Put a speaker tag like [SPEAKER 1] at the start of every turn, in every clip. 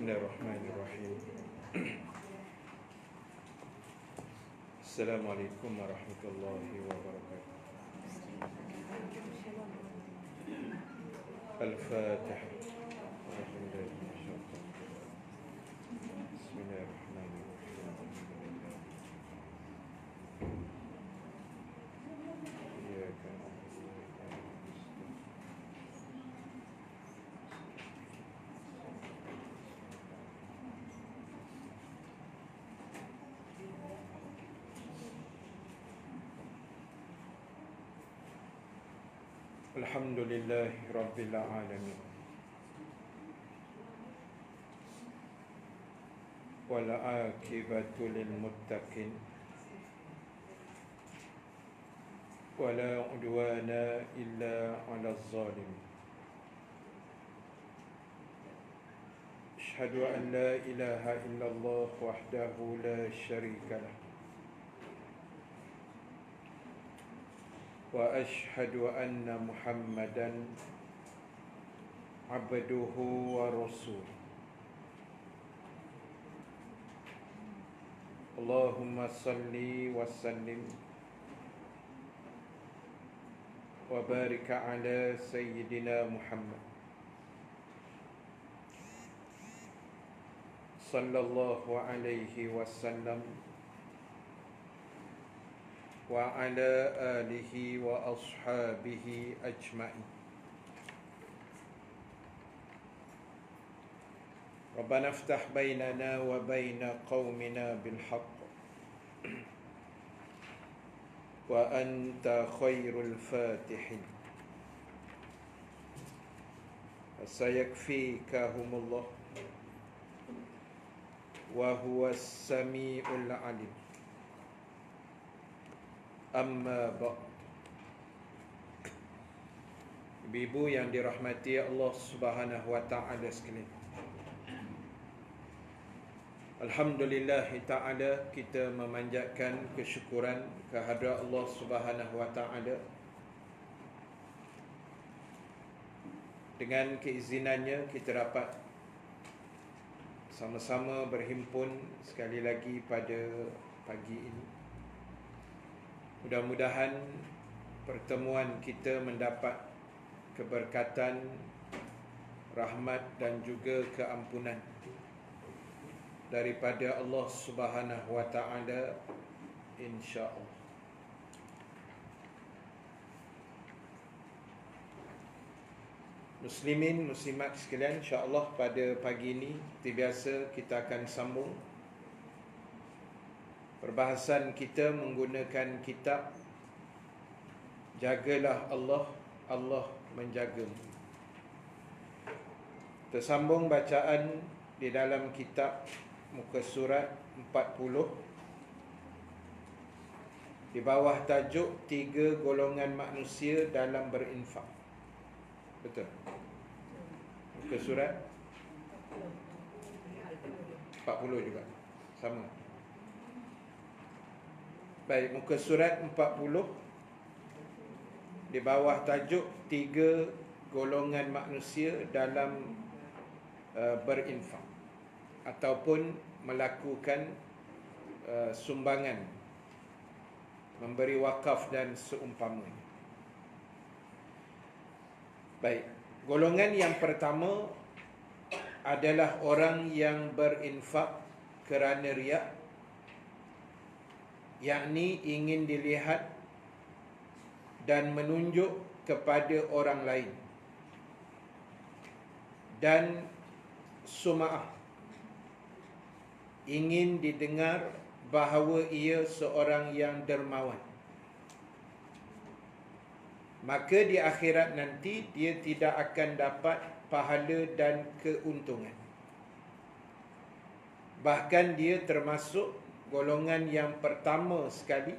[SPEAKER 1] Bismillahirrahmanirrahim. Assalamualaikum warahmatullahi wabarakatuh. Al-Fatihah. Alhamdulillahi Rabbil Alamin. Wal aqibatu lil muttaqin. Wala udwana illa 'alal zalimin. Asyhadu an la ilaha illallah wahdahu la syarika lah. Wa ashhadu anna Muhammadan abduhu wa rasuluh. Allahumma salli wa sallim wa barik ala sayyidina Muhammad sallallahu alaihi wasallam wa ala alihi wa ashabihi ajma'in. Rabbana iftah bainana wa baina qaumina bil haqq wa anta khairul fatihin. Sayakfikahumullah wa huwas samiul alim. Amma ba'd. Ibu-ibu yang dirahmati Allah Subhanahu wa taala sekalian. Alhamdulillah taala, kita memanjatkan kesyukuran kehadrat Allah Subhanahu wa taala dengan keizinannya kita dapat sama-sama berhimpun sekali lagi pada pagi ini. Mudah-mudahan pertemuan kita mendapat keberkatan, rahmat dan juga keampunan daripada Allah Subhanahu wa taala, insya-Allah. Muslimin, muslimat sekalian, insya-Allah pada pagi ini seperti biasa kita akan sambung perbahasan kita menggunakan kitab Jagalah Allah, Allah Menjagamu. Tersambung bacaan di dalam kitab muka surat 40 di bawah tajuk 3 golongan manusia dalam berinfak. Betul? Muka surat 40 juga. Sama. Baik, muka surat 40 di bawah tajuk 3 golongan manusia dalam berinfak ataupun melakukan sumbangan, memberi wakaf dan seumpamanya. Baik, golongan yang pertama adalah orang yang berinfak kerana riak, yakni ingin dilihat dan menunjuk kepada orang lain, dan sum'ah, ingin didengar bahawa ia seorang yang dermawan. Maka di akhirat nanti dia tidak akan dapat pahala dan keuntungan. Bahkan dia termasuk golongan yang pertama sekali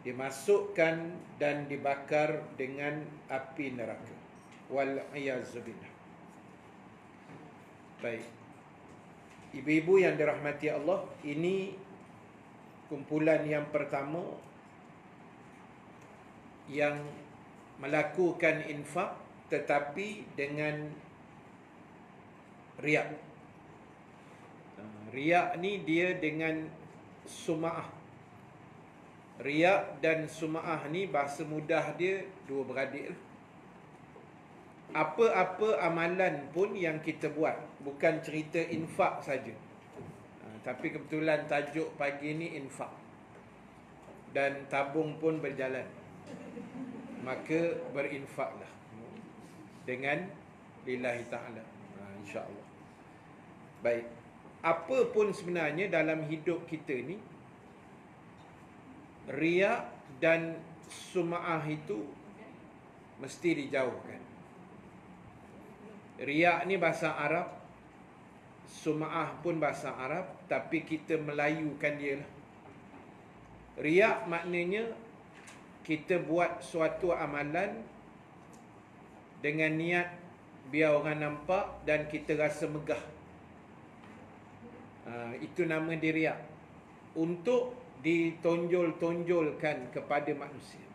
[SPEAKER 1] dimasukkan dan dibakar dengan api neraka. Wal-iyazubillah. Baik, ibu-ibu yang dirahmati Allah, ini kumpulan yang pertama yang melakukan infak tetapi dengan riak, Riak ni dia dengan sum'ah. Riak dan sum'ah ni bahasa mudah dia dua beradik lah. Apa-apa amalan pun yang kita buat, bukan cerita infak saja. Tapi kebetulan tajuk pagi ni infak. Dan tabung pun berjalan. Maka berinfaklah dengan lillahi ta'ala, insya-Allah. Baik. Apa pun sebenarnya dalam hidup kita ni, riak dan sum'ah itu mesti dijauhkan. Riak ni bahasa Arab, sum'ah pun bahasa Arab, tapi kita melayukan dia lah. Riak maknanya kita buat suatu amalan dengan niat biar orang nampak dan kita rasa megah. Itu nama dia riak. Untuk ditonjol-tonjolkan kepada manusia.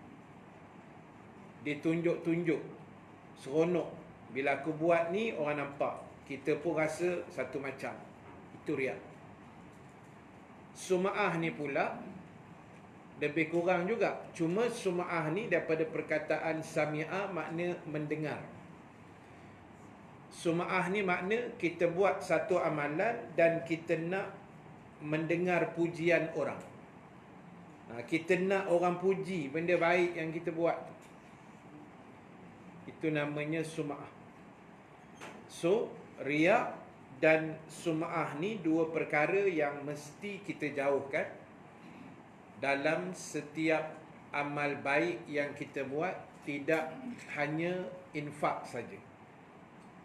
[SPEAKER 1] Ditunjuk-tunjuk, seronok. Bila aku buat ni orang nampak, kita pun rasa satu macam. Itu riak. Sum'ah ni pula lebih kurang juga. Cuma sum'ah ni daripada perkataan sami'a, makna mendengar. Sum'ah ni makna kita buat satu amalan dan kita nak mendengar pujian orang. Kita nak orang puji benda baik yang kita buat. Itu namanya sum'ah. So, riak dan sum'ah ni dua perkara yang mesti kita jauhkan dalam setiap amal baik yang kita buat. Tidak hanya infak saja.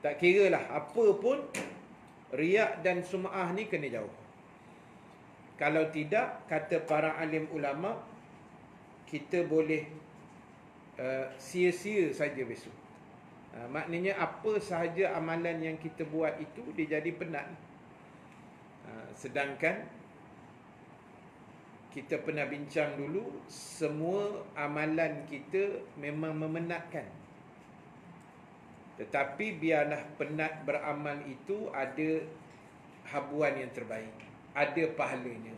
[SPEAKER 1] Tak kira lah apa pun, riak dan sum'ah ni kena jauh. Kalau tidak, kata para alim ulama, kita boleh sia-sia saja besok. Maknanya apa sahaja amalan yang kita buat itu dia jadi penat. Sedangkan kita pernah bincang dulu, semua amalan kita memang memenatkan. Tetapi biarlah penat beramal itu ada habuan yang terbaik, ada pahalanya.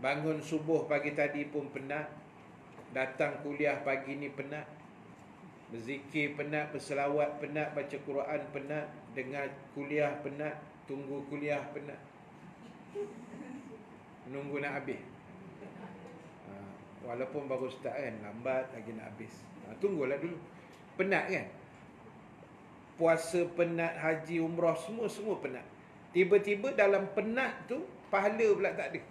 [SPEAKER 1] Bangun subuh pagi tadi pun penat, datang kuliah pagi ni penat, berzikir penat, berselawat penat, baca Quran penat, dengar kuliah penat, tunggu kuliah penat, menunggu nak habis. Walaupun baru start kan, lambat lagi nak habis. Tunggulah dulu. Penat kan? Puasa penat, haji, umrah, semua penat. Tiba-tiba dalam penat tu, pahala pula tak ada.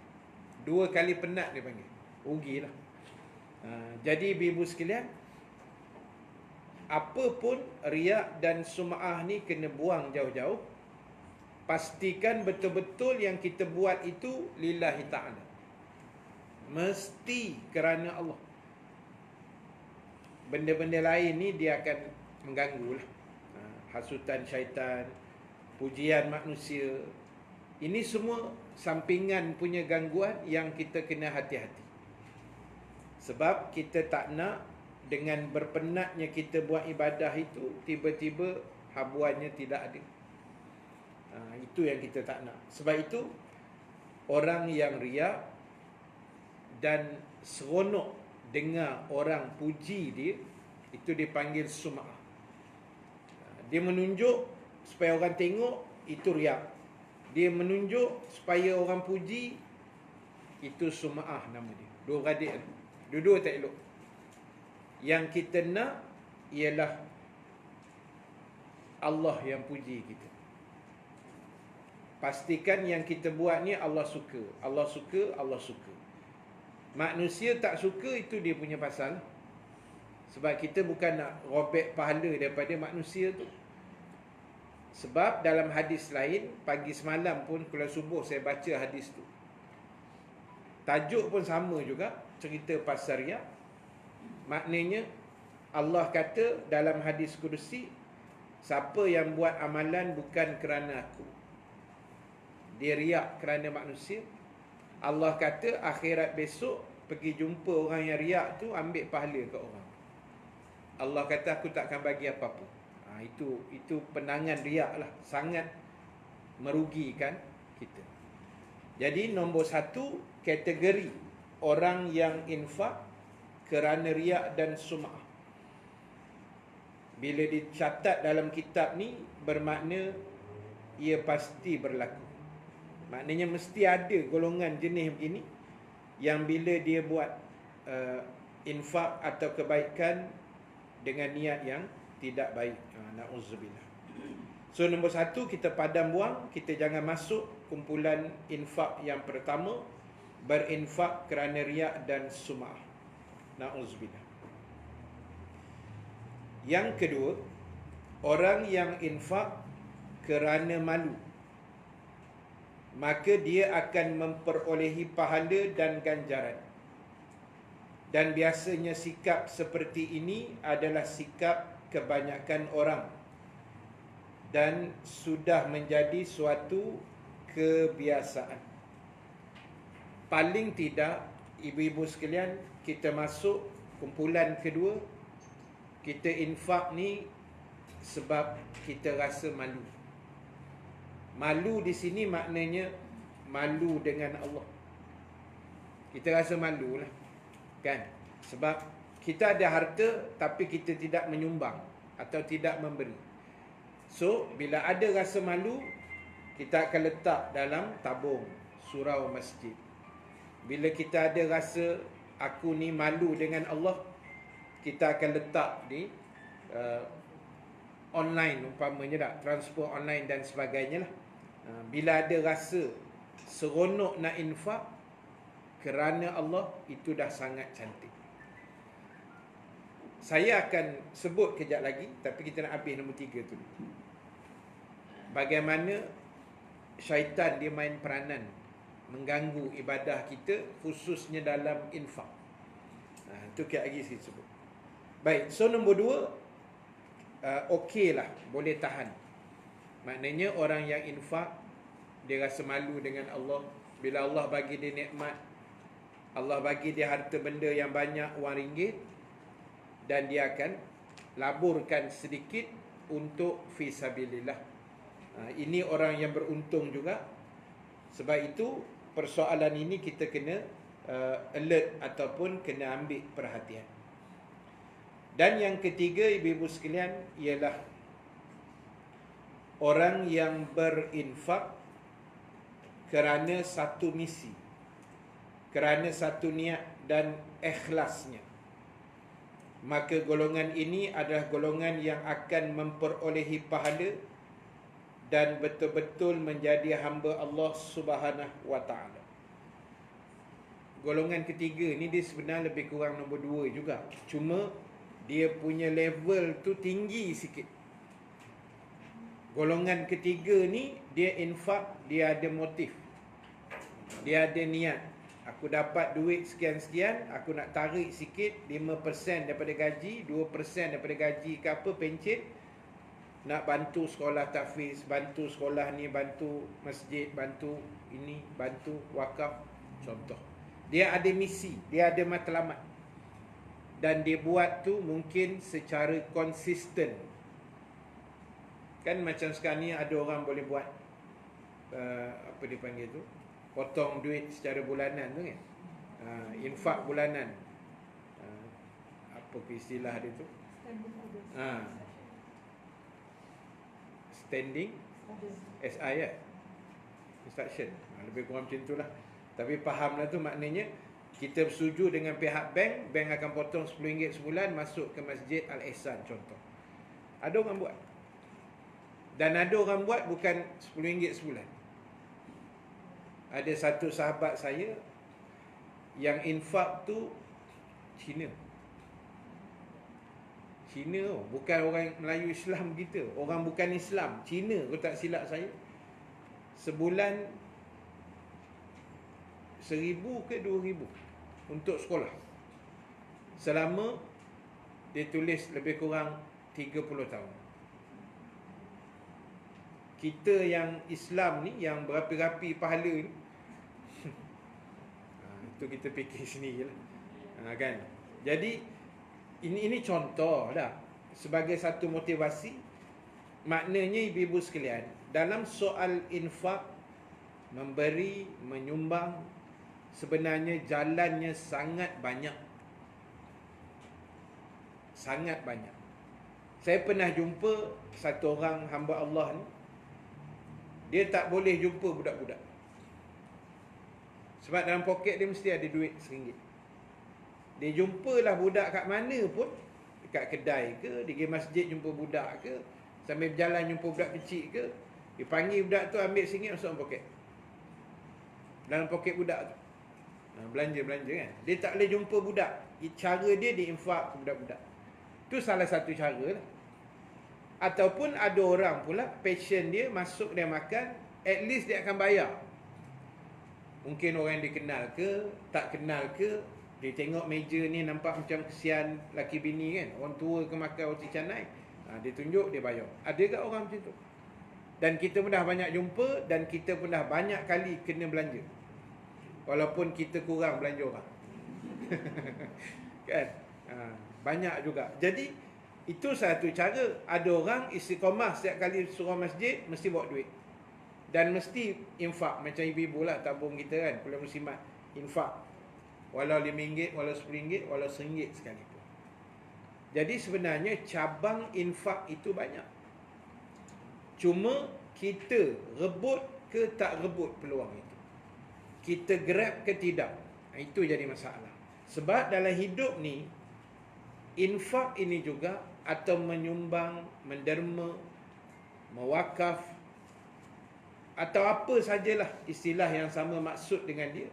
[SPEAKER 1] 2 kali penat dia panggil. Rugilah. Jadi ibu sekalian, apa pun riak dan sum'ah ni kena buang jauh-jauh. Pastikan betul-betul yang kita buat itu lillahi ta'ala. Mesti kerana Allah. Benda-benda lain ni dia akan mengganggu lah. Hasutan syaitan, pujian manusia. Ini semua sampingan punya gangguan yang kita kena hati-hati. Sebab kita tak nak dengan berpenatnya kita buat ibadah itu, tiba-tiba habuannya tidak ada. Itu yang kita tak nak. Sebab itu, orang yang riak dan seronok dengar orang puji dia, itu dipanggil sum'ah. Dia menunjuk supaya orang tengok, itu riak. Dia menunjuk supaya orang puji, itu sum'ah nama dia. Dua beradik. Dua-dua tak elok. Yang kita nak ialah Allah yang puji kita. Pastikan yang kita buat ni Allah suka. Allah suka, Allah suka. Manusia tak suka, itu dia punya pasal. Sebab kita bukan nak robek pahala daripada manusia tu. Sebab dalam hadis lain, pagi semalam pun kalau subuh saya baca hadis tu. Tajuk pun sama juga, cerita pasal riak. Maknanya Allah kata dalam hadis kudusi, siapa yang buat amalan bukan kerana aku, dia riak kerana manusia, Allah kata akhirat besok pergi jumpa orang yang riak tu, ambil pahala kat orang. Allah kata aku tak akan bagi apa-apa. Itu penangan riak lah. Sangat merugikan. kita. Jadi nombor 1, kategori orang yang infak kerana riak dan sum'ah. Bila dicatat dalam kitab ni, bermakna ia pasti berlaku. Maknanya mesti ada golongan jenis begini yang bila dia buat infak atau kebaikan dengan niat yang tidak baik. Na'udzubillah. So nombor 1, kita padam buang. Kita jangan masuk kumpulan infak yang pertama, berinfak kerana riak dan sum'ah. Na'udzubillah. Yang kedua, orang yang infak kerana malu, maka dia akan memperolehi pahala dan ganjaran. Dan biasanya sikap seperti ini adalah sikap kebanyakan orang dan sudah menjadi suatu kebiasaan. Paling tidak, ibu-ibu sekalian, kita masuk kumpulan kedua. Kita infak ni sebab kita rasa malu. Malu di sini maknanya malu dengan Allah. Kita rasa malu lah, kan? Sebab kita ada harta tapi kita tidak menyumbang atau tidak memberi. So, bila ada rasa malu, kita akan letak dalam tabung surau masjid. Bila kita ada rasa aku ni malu dengan Allah, kita akan letak di online, umpamanya tak, transport online dan sebagainya lah. Bila ada rasa seronok nak infak kerana Allah, itu dah sangat cantik. Saya akan sebut kejap lagi, tapi kita nak habis nombor 3 tu. Bagaimana syaitan dia main peranan mengganggu ibadah kita, khususnya dalam infak. Itu kejap lagi saya sebut. Baik, so nombor 2, okey lah, boleh tahan. Maknanya orang yang infak, dia rasa malu dengan Allah. Bila Allah bagi dia nikmat, Allah bagi dia harta benda yang banyak, wang ringgit, dan dia akan laburkan sedikit untuk fisabilillah. Ini orang yang beruntung juga. Sebab itu persoalan ini kita kena alert ataupun kena ambil perhatian. Dan yang ketiga, ibu-ibu sekalian, ialah orang yang berinfak kerana satu misi, kerana satu niat dan ikhlasnya. Maka golongan ini adalah golongan yang akan memperolehi pahala dan betul-betul menjadi hamba Allah Subhanahu wa ta'ala. Golongan ketiga ni dia sebenarnya lebih kurang nombor 2 juga. Cuma dia punya level tu tinggi sikit. Golongan ketiga ni, dia infak, dia ada motif, dia ada niat. Aku dapat duit sekian-sekian, aku nak tarik sikit, 5% daripada gaji, 2% daripada gaji ke apa, pencet, nak bantu sekolah tahfiz, bantu sekolah ni, bantu masjid, bantu ini, bantu wakaf. Contoh, dia ada misi, dia ada matlamat, dan dia buat tu mungkin secara konsisten. Kan macam sekarang ni ada orang boleh buat apa dia panggil tu, potong duit secara bulanan tu kan, infak bulanan, apa istilah dia tu, standing SI ya, instruction, lebih kurang macam tu lah. Tapi fahamlah tu, maknanya kita bersetuju dengan pihak bank, bank akan potong RM10 sebulan masuk ke Masjid Al-Ihsan contoh. Ada orang buat. Dan ada orang buat bukan RM10 sebulan. Ada satu sahabat saya yang infak tu Cina. Cina, bukan orang Melayu Islam kita. Orang bukan Islam, Cina, kalau tak silap saya. Sebulan 1,000 ke 2,000 untuk sekolah. Selama dia tulis lebih kurang 30 tahun. Kita yang Islam ni, yang berapi-rapi pahala ni, itu kita fikir sendiri lah, kan. Jadi ini contoh dah, sebagai satu motivasi. Maknanya ibu-ibu sekalian, dalam soal infak, memberi, menyumbang, sebenarnya jalannya sangat banyak. Sangat banyak. Saya pernah jumpa satu orang hamba Allah ni, dia tak boleh jumpa budak-budak. Sebab dalam poket dia mesti ada duit RM1. Dia jumpalah budak kat mana pun, dekat kedai ke, dia pergi masjid jumpa budak ke, sambil berjalan jumpa budak kecil ke, dia panggil budak tu ambil RM1 masuk dalam poket. Dalam poket budak tu. Belanja-belanja kan. Dia tak boleh jumpa budak. Cara dia diinfak ke budak-budak. Itu salah satu cara lah. Ataupun ada orang pula passion dia masuk dia makan, at least dia akan bayar. Mungkin orang yang dikenal ke, tak kenal ke, dia tengok meja ni nampak macam kesian laki bini kan, orang tua ke makan roti canai, dia tunjuk, dia bayar. Ada ke orang macam tu? Dan kita pun dah banyak jumpa, dan kita pun dah banyak kali kena belanja, walaupun kita kurang belanja orang. Kan? Banyak juga. Jadi itu satu cara. Ada orang istiqamah setiap kali surau masjid mesti bawa duit, dan mesti infak. Macam ibu-ibu lah, tabung kita kan, kuliah muslimat, infak, walau RM5, walau RM10, walau RM1 sekalipun. Jadi sebenarnya cabang infak itu banyak. Cuma kita rebut ke tak rebut peluang itu, kita grab ke tidak, itu jadi masalah. Sebab dalam hidup ni, infak ini juga, atau menyumbang, menderma, mewakaf, atau apa sajalah istilah yang sama maksud dengan dia,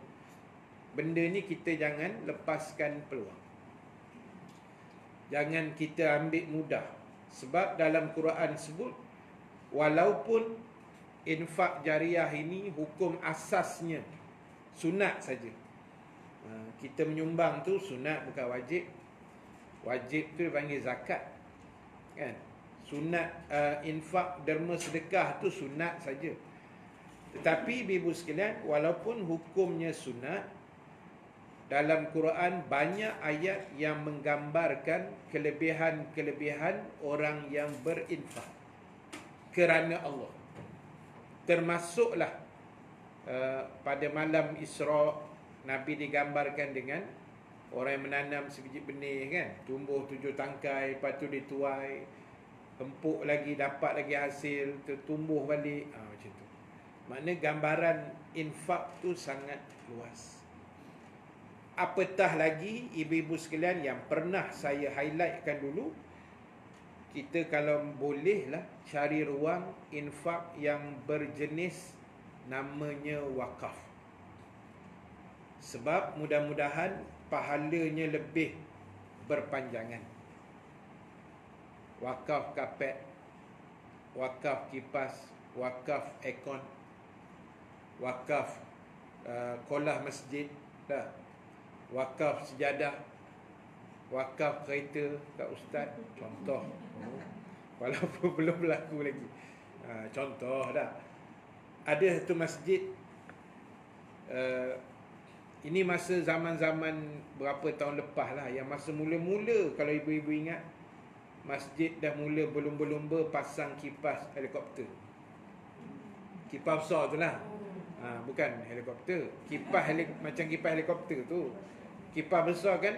[SPEAKER 1] benda ni kita jangan lepaskan peluang. Jangan kita ambil mudah. Sebab dalam Quran sebut, walaupun infak jariah ini hukum asasnya sunat saja. Kita menyumbang tu sunat, bukan wajib. Wajib tu dipanggil zakat, kan? Sunat, infak, derma, sedekah tu sunat saja. Tetapi ibu sekalian, walaupun hukumnya sunat, dalam Quran banyak ayat yang menggambarkan kelebihan-kelebihan orang yang berinfak kerana Allah. Termasuklah pada malam Isra, Nabi digambarkan dengan orang yang menanam sebiji benih kan, tumbuh 7 tangkai, lepas tu dituai, empuk lagi, dapat lagi hasil, tumbuh balik, macam tu. Maknanya gambaran infak tu sangat luas. Apatah lagi ibu-ibu sekalian, yang pernah saya highlightkan dulu, kita kalau bolehlah cari ruang infak yang berjenis namanya wakaf. Sebab mudah-mudahan pahalanya lebih berpanjangan. Wakaf kapet, wakaf kipas, wakaf aircon, wakaf kolah masjid, wakaf sejadah, wakaf kereta kat ustaz, contoh. Walaupun belum berlaku lagi, contoh dah. Ada satu masjid, ini masa zaman-zaman berapa tahun lepas lah, yang masa mula-mula, kalau ibu-ibu ingat, masjid dah mula berlumba-lumba pasang kipas helikopter. Kipas besar tu lah, bukan helikopter. Macam kipas helikopter tu, kipas besar kan.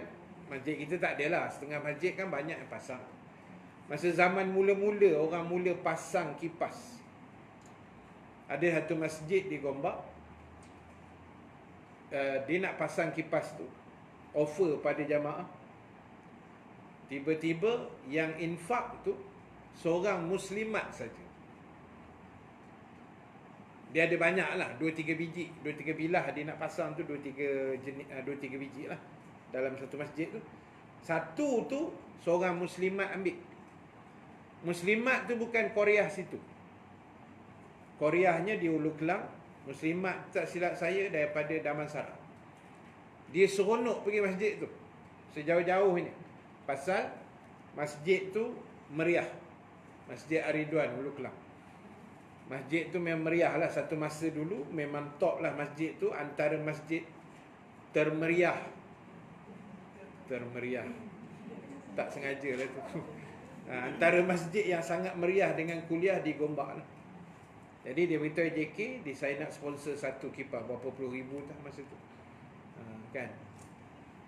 [SPEAKER 1] Masjid kita tak ada lah, setengah masjid kan banyak yang pasang. Masa zaman mula-mula, orang mula pasang kipas, ada satu masjid di Gombak, dia nak pasang kipas tu, offer pada jamaah. Tiba-tiba yang infak tu seorang muslimat saja. Dia ada banyak lah, 2-3 biji, 2-3 bilah dia nak pasang tu, 2-3 biji lah dalam satu masjid tu. Satu tu seorang muslimat ambil. Muslimat tu bukan Korea situ, Koreanya di Ulu Kelang. Muslimat tak silap saya daripada Damansara. Dia seronok pergi masjid tu sejauh-jauhnya, pasal masjid tu meriah. Masjid Ar-Ridwan Ulu Kelang, masjid tu memang meriah lah. Satu masa dulu memang top lah masjid tu, antara masjid termeriah. Tak sengaja lah tu. Antara masjid yang sangat meriah dengan kuliah di Gombak lah. Jadi dia beritahu JK, saya nak sponsor satu kipas berapa puluh ribu tak masa tu. Kan.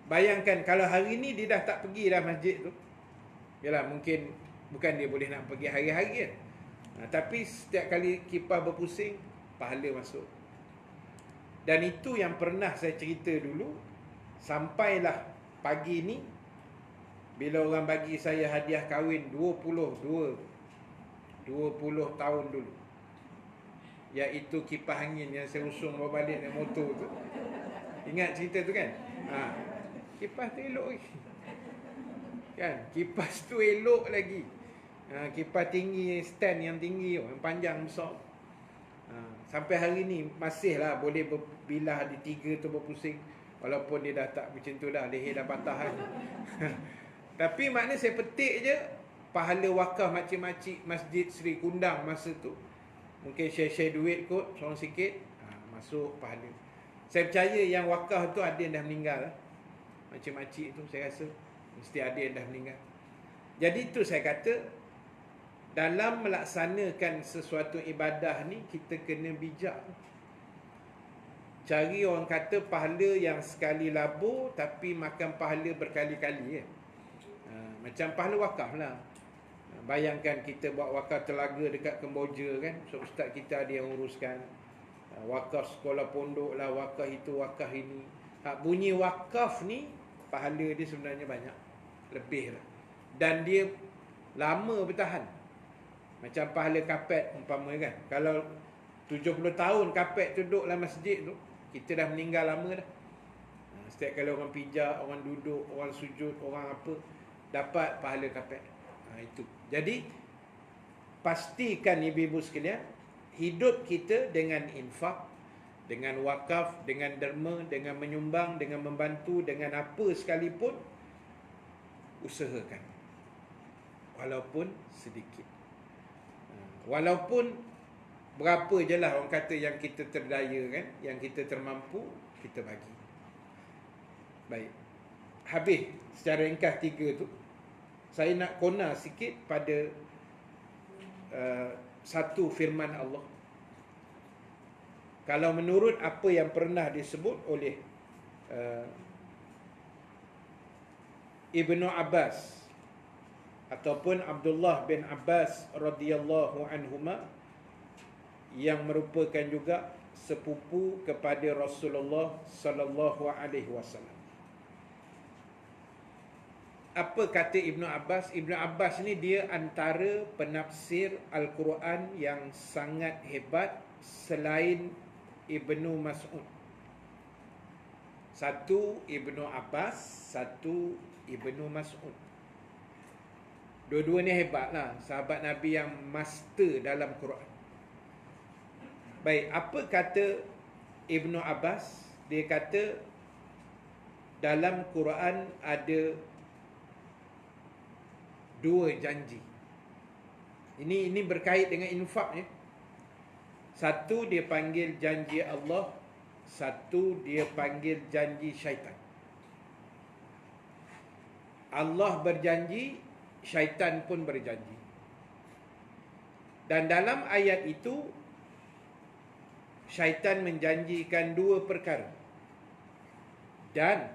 [SPEAKER 1] Bayangkan kalau hari ni dia dah tak pergi dah masjid tu. Yalah, mungkin bukan dia boleh nak pergi hari-hari kan. Tapi setiap kali kipas berpusing, pahala masuk. Dan itu yang pernah saya cerita dulu. Sampailah pagi ni, bila orang bagi saya hadiah kahwin 20 tahun dulu, iaitu kipas angin yang saya usung bawa balik dengan motor tu. Ingat cerita tu kan? Kipas tu elok lagi. Kan? Kipas tu elok lagi. Kipas tinggi, stand yang tinggi, yang panjang besar. Sampai hari ni masih lah boleh bila di 3 tu berpusing. Walaupun dia dah tak macam tu dah, leher dah patah kan. Tapi maknanya saya petik je pahala wakaf makcik-makcik Masjid Seri Kundang masa tu. Mungkin share-share duit kot, seorang sikit, masuk pahala. Saya percaya yang wakaf tu ada yang dah meninggal lah. Makcik-makcik tu saya rasa mesti ada yang dah meninggal. Jadi tu saya kata, dalam melaksanakan sesuatu ibadah ni, kita kena bijak. Cari orang kata pahala yang sekali labur, tapi makan pahala berkali-kali. Macam pahala wakaf lah. Bayangkan kita buat wakaf telaga dekat Kemboja kan. So ustaz kita ada yang uruskan. Wakaf sekolah pondok lah, wakaf itu, wakaf ini. Bunyi wakaf ni, pahala dia sebenarnya banyak. Lebih lah. Dan dia lama bertahan. Macam pahala kapet umpama kan. Kalau 70 tahun kapet tu duduk dalam masjid tu, kita dah meninggal lama dah. Setiap kali orang pijak, orang duduk, orang sujud, orang apa, dapat pahala kapet. Itu. Jadi pastikan ibu-ibu sekalian, hidup kita dengan infak, dengan wakaf, dengan derma, dengan menyumbang, dengan membantu, dengan apa sekalipun, usahakan. Walaupun sedikit. Walaupun berapa je lah orang kata yang kita terdaya kan, yang kita termampu, kita bagi. Baik. Habis secara ringkas 3 tu. Saya nak kona sikit pada satu firman Allah. Kalau menurut apa yang pernah disebut oleh Ibnu Abbas ataupun Abdullah bin Abbas radhiyallahu anhuma, yang merupakan juga sepupu kepada Rasulullah sallallahu alaihi wasallam. Apa kata Ibnu Abbas? Ibnu Abbas ni dia antara penafsir Al-Quran yang sangat hebat selain Ibnu Mas'ud. Satu Ibnu Abbas, satu Ibnu Mas'ud. Dua-dua ni hebat lah, sahabat Nabi yang master dalam Quran. Baik, apa kata Ibnu Abbas? Dia kata dalam Quran ada 2 janji. Ini berkait dengan infak ya. Satu dia panggil janji Allah, satu dia panggil janji syaitan. Allah berjanji, syaitan pun berjanji. Dan dalam ayat itu, syaitan menjanjikan 2 perkara. Dan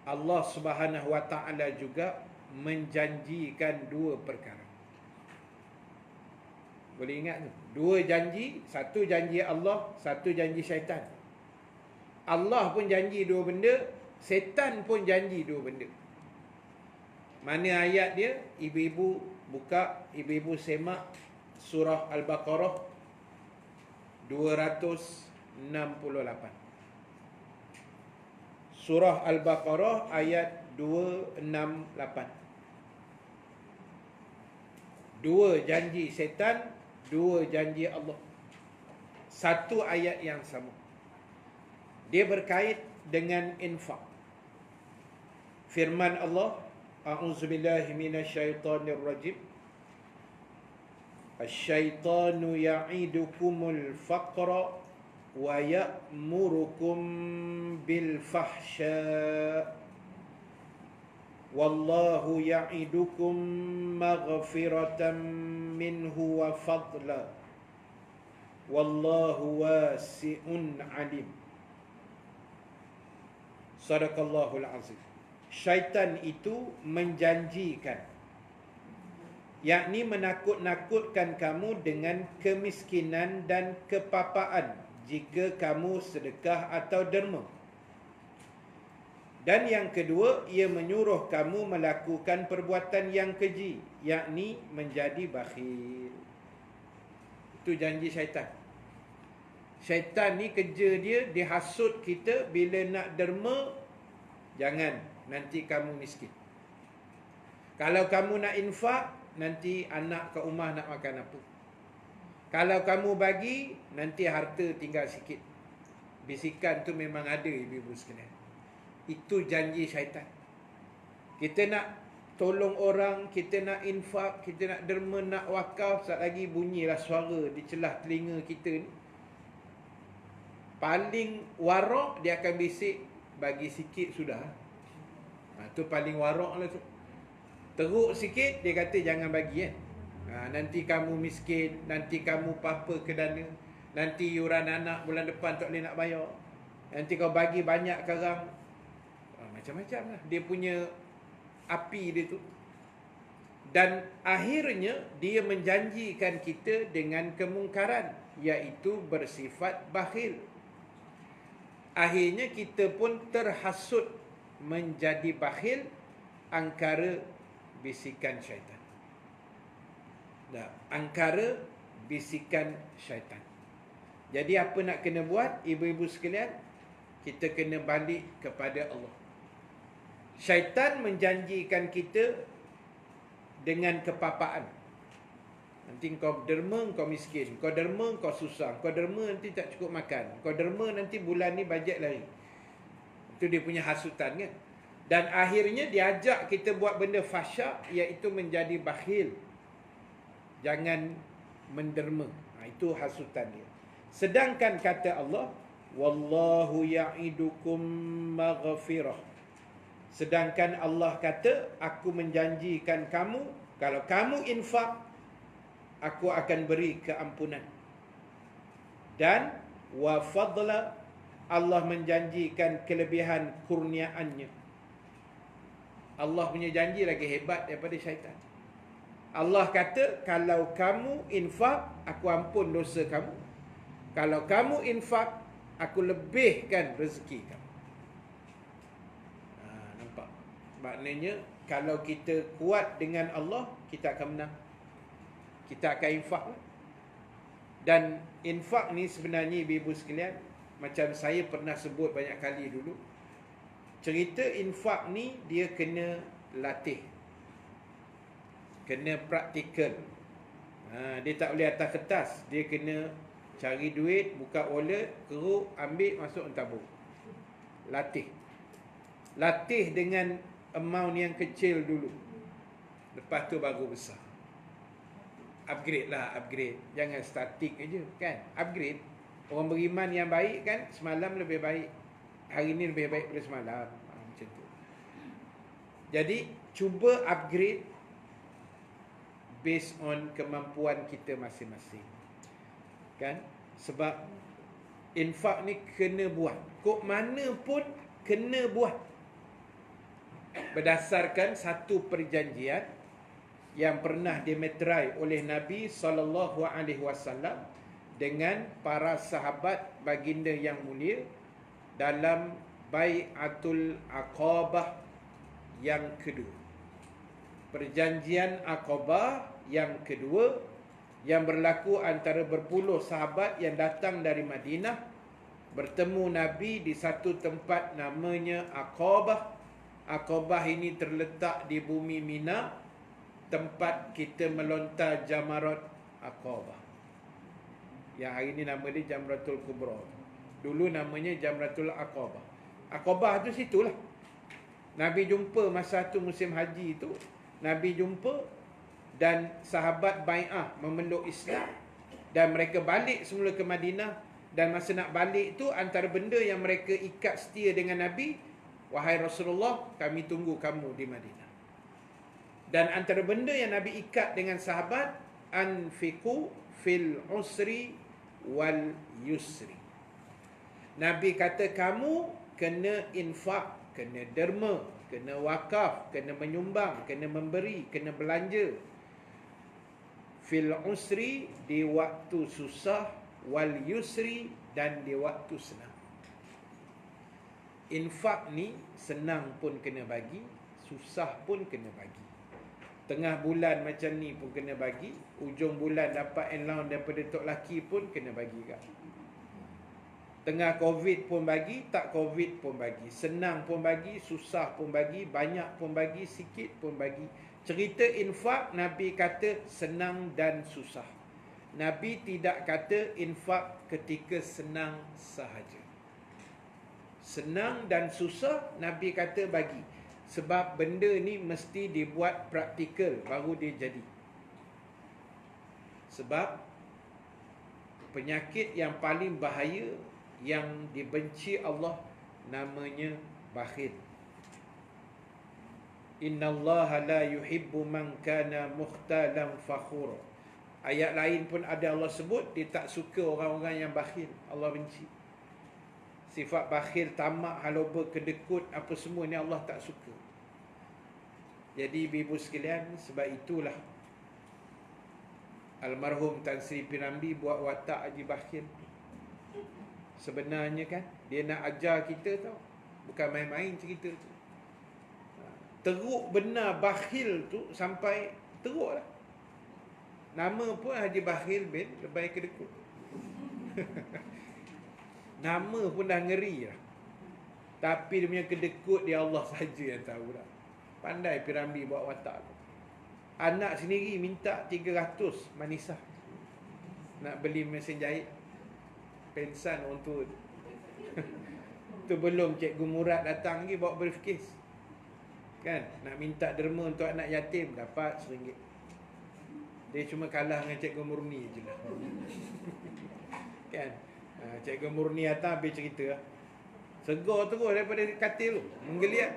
[SPEAKER 1] Allah Subhanahu wa taala juga menjanjikan 2 perkara. Boleh ingat tu? 2 janji, satu janji Allah, satu janji syaitan. Allah pun janji 2 benda, syaitan pun janji 2 benda. Mana ayat dia? Ibu-ibu buka, ibu-ibu semak surah Al-Baqarah 268. Surah Al-Baqarah ayat 268. 2 janji syaitan, 2 janji Allah. Satu ayat yang sama. Dia berkait dengan infak. Firman Allah, A'udzubillahi minasyaitonir rajim. Asy-syaitanu ya'idukumul faqra wa ya'murukum bil fahsya. Wallahu ya'idukum maghfiratan minhu wa fadla. wallahu wasi'un alim. Sadaqallahul azim. Syaitan itu menjanjikan, yakni menakut-nakutkan kamu dengan kemiskinan dan kepapaan jika kamu sedekah atau derma. Dan yang kedua, ia menyuruh kamu melakukan perbuatan yang keji, yakni menjadi bakhil. Itu janji syaitan. Syaitan ni kerja dia hasut kita bila nak derma, jangan, nanti kamu miskin. Kalau kamu nak infak, nanti anak kat rumah nak makan apa. Kalau kamu bagi, nanti harta tinggal sikit. Bisikan tu memang ada, ibu-ibu sekalian. Itu janji syaitan. Kita nak tolong orang, kita nak infak, kita nak derma, nak wakaf, sekejap lagi bunyilah suara di celah telinga kita ni. Paling warak dia akan bisik, bagi sikit sudah. Tu paling warak lah tu. Teruk sikit dia kata jangan bagi nanti kamu miskin, nanti kamu apa-apa ke dana, nanti yuran anak bulan depan tak boleh nak bayar, nanti kau bagi banyak sekarang. Macam-macam lah dia punya api dia tu. Dan akhirnya dia menjanjikan kita dengan kemungkaran, iaitu bersifat bakhil. Akhirnya kita pun terhasut menjadi bakhil angkara bisikan syaitan. Angkara bisikan syaitan. Jadi apa nak kena buat, ibu-ibu sekalian? Kita kena balik kepada Allah. Syaitan menjanjikan kita dengan kepapaan. Nanti kau derma, kau miskin. Kau derma, kau susah. Kau derma, nanti tak cukup makan. Kau derma, nanti bulan ni bajet lari. Itu dia punya hasutan kan. Dan akhirnya diajak kita buat benda fahsyat, iaitu menjadi bakhil. Jangan menderma. Itu hasutan dia. Sedangkan kata Allah, wallahu ya'idukum maghfirah. Sedangkan Allah kata, aku menjanjikan kamu, kalau kamu infak, aku akan beri keampunan. Dan wa fadla, Allah menjanjikan kelebihan kurniaannya. Allah punya janji lagi hebat daripada syaitan. Allah kata, kalau kamu infak, aku ampun dosa kamu. Kalau kamu infak, aku lebihkan rezeki kamu. Nampak? Maknanya, kalau kita kuat dengan Allah, kita akan menang. Kita akan infak. Dan infak ni sebenarnya ibu-ibu sekalian, macam saya pernah sebut banyak kali dulu, cerita infak ni dia kena latih, kena praktikal. Dia tak boleh atas kertas. Dia kena cari duit, buka wallet, keruk, ambil, masuk tabung. Latih. Latih dengan amount yang kecil dulu. Lepas tu baru besar. Upgrade lah, upgrade. Jangan statik aja, kan? Upgrade. Orang beriman yang baik kan, semalam lebih baik, hari ni lebih baik daripada semalam. Macam tu. Jadi, cuba upgrade based on kemampuan kita masing-masing. Kan? Sebab infak ni kena buat. Kok mana pun kena buat. Berdasarkan satu perjanjian yang pernah dimeterai oleh Nabi SAW dengan para sahabat baginda yang mulia dalam Bai'atul Aqabah yang kedua. Perjanjian Aqabah yang kedua yang berlaku antara berpuluh sahabat yang datang dari Madinah bertemu Nabi di satu tempat namanya Aqabah. Aqabah ini terletak di bumi Mina, tempat kita melontar jamarat Aqabah. Yang hari ini nama dia Jamratul Kubra. Dulu namanya Jamratul Aqabah. Aqabah tu situlah. Nabi jumpa masa tu musim haji tu. Nabi jumpa dan sahabat bai'ah memeluk Islam. Dan mereka balik semula ke Madinah. Dan masa nak balik tu, antara benda yang mereka ikat setia dengan Nabi, wahai Rasulullah, kami tunggu kamu di Madinah. Dan antara benda yang Nabi ikat dengan sahabat, anfiqu fil usri wal yusri. Nabi kata kamu kena infak, kena derma, kena wakaf, kena menyumbang, kena memberi, kena belanja. Fil usri, di waktu susah, wal yusri, dan di waktu senang. Infak ni senang pun kena bagi, susah pun kena bagi. Tengah bulan macam ni pun kena bagi, ujung bulan dapat allowance daripada tok laki pun kena bagi kan. Tengah Covid pun bagi, tak Covid pun bagi. Senang pun bagi, susah pun bagi, banyak pun bagi, sikit pun bagi. Cerita infak, Nabi kata senang dan susah. Nabi tidak kata infak ketika senang sahaja. Senang dan susah, Nabi kata bagi. Sebab benda ni mesti dibuat praktikal, baru dia jadi. Sebab penyakit yang paling bahaya, yang dibenci Allah, namanya bakhil. Innallaha la yuhibbu man kana mukhtalan fakhura. Ayat lain pun ada Allah sebut, dia tak suka orang-orang yang bakhil. Allah benci. Sifat bakhil, tamak, haloba, kedekut, apa semua ni Allah tak suka. Jadi ibu sekalian, sebab itulah almarhum Tan Sri P. Ramlee buat watak Haji Bakhil. Sebenarnya kan, dia nak ajar kita tau. Bukan main-main cerita tu. Teruk benar bakhil tu sampai teruk lah. Nama pun Haji Bakhil bin Lebay Kedekut. Nama pun dah ngeri lah. Tapi dia punya kedekut dia Allah saja yang tahu lah. Pandai P. Ramlee buat watak tu. Anak sendiri minta 300 manisah nak beli mesin jahit. Pensan orang tua tu. Tu belum Cikgu Murad datang lagi bawa briefcase. Kan? Nak minta derma untuk anak yatim, dapat RM1. Dia cuma kalah dengan Cikgu Murni je lah. Kan? Cikgu Murni datang habis cerita. Segar terus daripada katil tu. Menggeliat.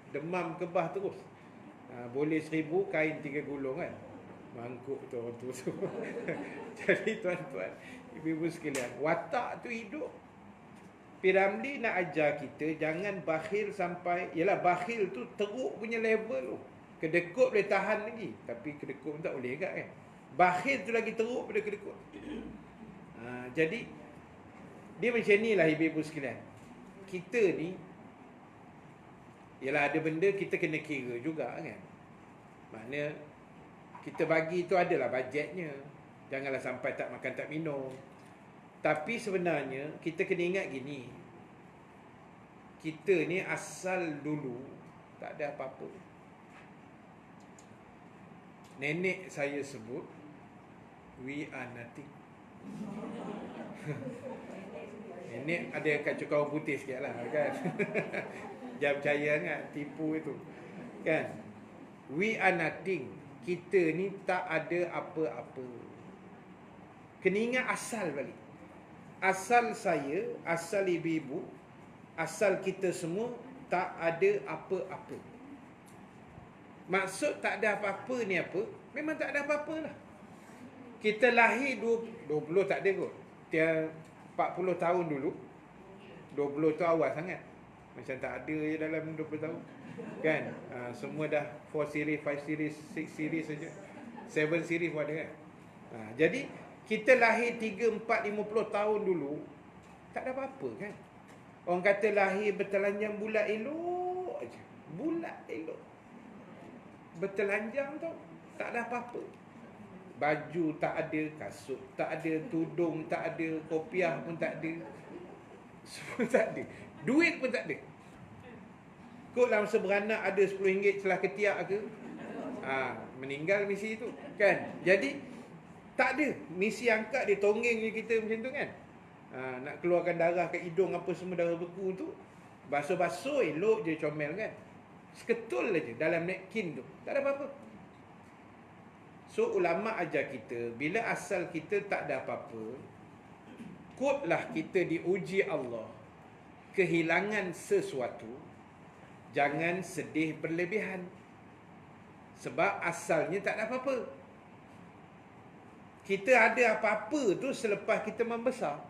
[SPEAKER 1] Demam kebah terus. Boleh 1,000, kain 3 gulung kan. Mangkuk tu orang tu. Jadi tuan-tuan, ibu-ibu sekalian, watak tu hidup. P. Ramlee nak ajar kita jangan bakhil sampai, yalah bakhil tu teruk punya level tu. Kedekut boleh tahan lagi, tapi kedekut pun tak boleh kan. Bakhil tu lagi teruk pada kedekut. Jadi dia macam ni lah ibu-ibu sekalian. Kita ni, yalah ada benda kita kena kira juga kan. Maknanya kita bagi tu adalah bajetnya. Janganlah sampai tak makan tak minum. Tapi sebenarnya kita kena ingat gini. Kita ni asal dulu tak ada apa-apa. Nenek saya sebut, we are nothing. Nenek ada kat cukai orang putih sikit lah kan. Jangan percaya kan, tipu itu. Kan? We are nothing. Kita ni tak ada apa-apa. Kena ingat asal balik. Asal saya, asal ibu-ibu, asal kita semua tak ada apa-apa. Maksud tak ada apa-apa ni apa? Memang tak ada apa-apa lah. Kita lahir 20 tak ada kot. 40 tahun dulu. 20 tu awal sangat. Macam tak ada je dalam 20 tahun. Kan? Semua dah 4 series, 5 series, 6 series saja. 7 series pun ada kan? Jadi kita lahir 3, 4, 50 tahun dulu, tak ada apa-apa kan. Orang kata lahir bertelanjang bulat elok aja. Bulat elok. Bertelanjang tau, tak ada apa-apa. Baju tak ada, kasut tak ada, tudung tak ada, kopiah pun tak ada. Semua tak ada. Duit pun tak ada. Kok dalam seberanak ada RM10 celah ketiak ke? Meninggal misi tu kan. Jadi tak ada. Misi angkat dia tonggeng je kita macam tu kan. Nak keluarkan darah ke hidung apa semua, darah beku tu, basuh-basuh elok je comel kan. Seketul aja dalam napkin tu. Tak ada apa-apa. So ulama ajar kita, bila asal kita tak ada apa-apa, kotlah kita diuji Allah, kehilangan sesuatu, jangan sedih berlebihan. Sebab asalnya tak ada apa-apa. Kita ada apa-apa tu selepas kita membesar.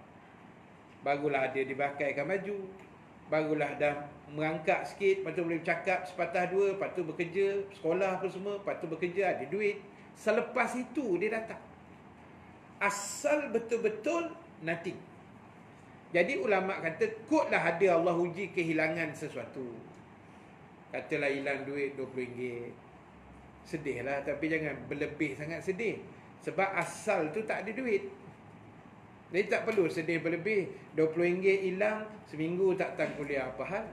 [SPEAKER 1] Barulah dia dibakaikan baju. Barulah dah merangkak sikit, lepas tu boleh bercakap sepatah dua, lepas tu bekerja, sekolah apa semua, lepas tu bekerja, ada duit. Selepas itu dia datang. Asal betul-betul nothing. Jadi ulama kata, kotlah ada Allah uji kehilangan sesuatu. Katalah hilang duit RM20. Sedihlah, tapi jangan berlebih sangat sedih. Sebab asal tu tak ada duit. Jadi tak perlu sedih berlebih. RM20 hilang, seminggu tak datang kuliah. Apa hal?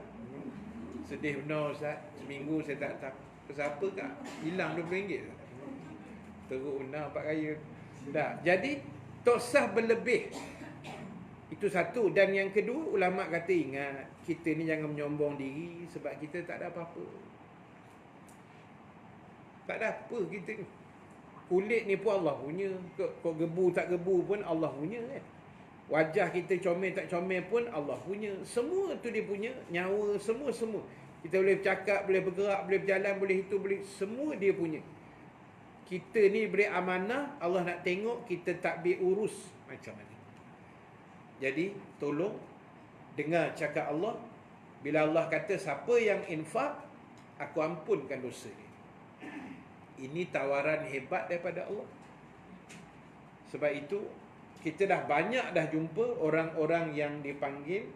[SPEAKER 1] Sedih benar Ustaz. Seminggu saya tak datang. Pasal apa kak? Hilang RM20. Teruk benar Pak Raya. Tak. Jadi tak sah berlebih. Itu satu. Dan yang kedua, ulama kata ingat, kita ni jangan menyombong diri sebab kita tak ada apa-apa. Tak ada apa kita ni. Kulit ni pun Allah punya. Kau gebu tak gebu pun Allah punya kan. Wajah kita comel tak comel pun Allah punya. Semua tu dia punya. Nyawa semua-semua. Kita boleh bercakap, boleh bergerak, boleh berjalan, boleh hitung, boleh, semua dia punya. Kita ni beri amanah, Allah nak tengok kita takbir urus macam mana. Jadi tolong dengar cakap Allah. Bila Allah kata siapa yang infak, aku ampunkan dosa dia. Ini tawaran hebat daripada Allah. Sebab itu kita dah banyak dah jumpa orang-orang yang dipanggil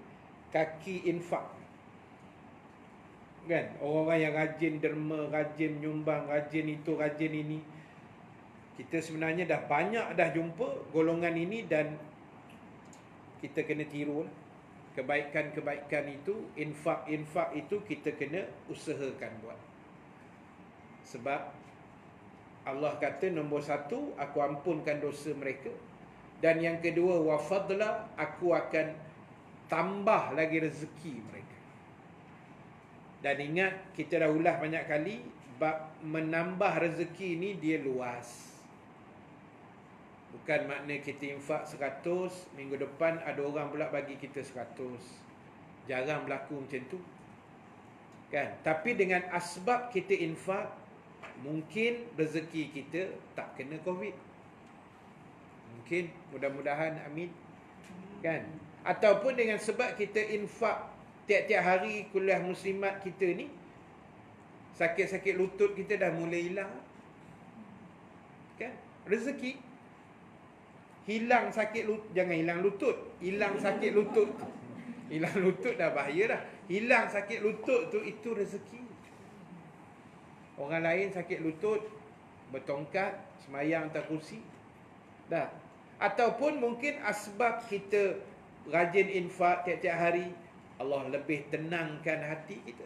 [SPEAKER 1] kaki infak. Kan? Orang-orang yang rajin derma, rajin nyumbang, rajin itu, rajin ini. Kita sebenarnya dah banyak dah jumpa golongan ini dan kita kena tiru lah. Kebaikan-kebaikan itu, infak-infak itu kita kena usahakan buat. Sebab Allah kata nombor satu, aku ampunkan dosa mereka. Dan yang kedua, wa fadla, aku akan tambah lagi rezeki mereka. Dan ingat, kita dah ulas banyak kali, bab menambah rezeki ni dia luas. Bukan makna kita infak 100, minggu depan ada orang pula bagi kita 100. Jarang berlaku macam tu. Kan? Tapi dengan asbab kita infak, mungkin rezeki kita tak kena COVID. Mungkin, mudah-mudahan, amin. Kan? Ataupun dengan sebab kita infak tiap-tiap hari kuliah muslimat kita ni, sakit-sakit lutut kita dah mulai hilang. Kan? Rezeki. Hilang sakit lutut, jangan hilang lutut. Hilang sakit lutut. Hilang lutut dah bahaya dah. Hilang sakit lutut tu, itu rezeki. Orang lain sakit lutut, bertongkat, semayang atas kursi. Dah. Ataupun mungkin asbab kita rajin infak tiap-tiap hari, Allah lebih tenangkan hati kita.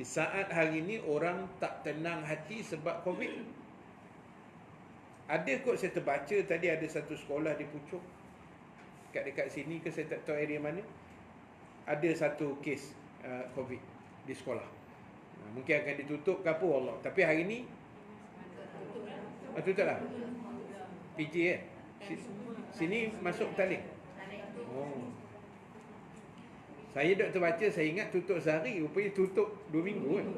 [SPEAKER 1] Di saat hari ini orang tak tenang hati sebab COVID. Ada kot saya terbaca tadi, ada satu sekolah di Puchong. Dekat sini ke saya tak tahu area mana. Ada satu kes COVID di sekolah. Mungkin akan ditutup ke apa, Allah. Tapi hari ni tutup lah. PJ kan? Sini masuk talik. Oh. Saya dok terbaca, saya ingat tutup sehari, rupanya tutup 2 minggu kan.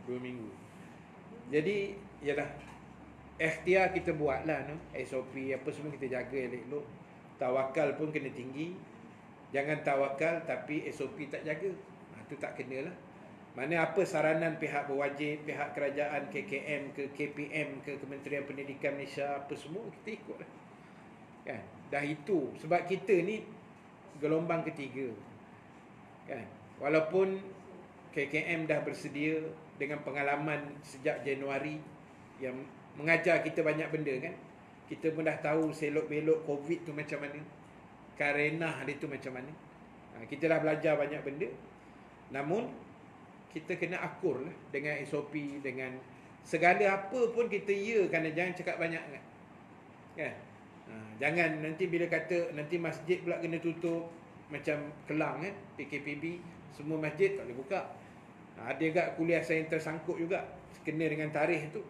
[SPEAKER 1] 2 minggu. Jadi, yalah, ikhtiar kita buat lah, no? SOP apa semua kita jaga elok-elok. Tawakal pun kena tinggi. Jangan tawakal tapi SOP tak jaga. Itu tak kena lah. Mana apa saranan pihak berwajib, pihak kerajaan, KKM ke, KPM ke, Kementerian Pendidikan Malaysia, apa semua kita ikut lah. Kan? Dah itu. Sebab kita ni gelombang ketiga. Kan? Walaupun KKM dah bersedia dengan pengalaman sejak Januari yang mengajar kita banyak benda kan. Kita pun dah tahu selok-belok COVID tu macam mana. Karenah dia tu macam mana. Kita dah belajar banyak benda. Namun kita kena akur lah dengan SOP, dengan segala apa pun kita kan, jangan cakap banyak kan. Jangan nanti bila kata nanti masjid pula kena tutup macam Kelang kan, PKPB, semua masjid tak boleh buka. Ada juga kuliah saya yang tersangkut juga kena dengan tarikh tu.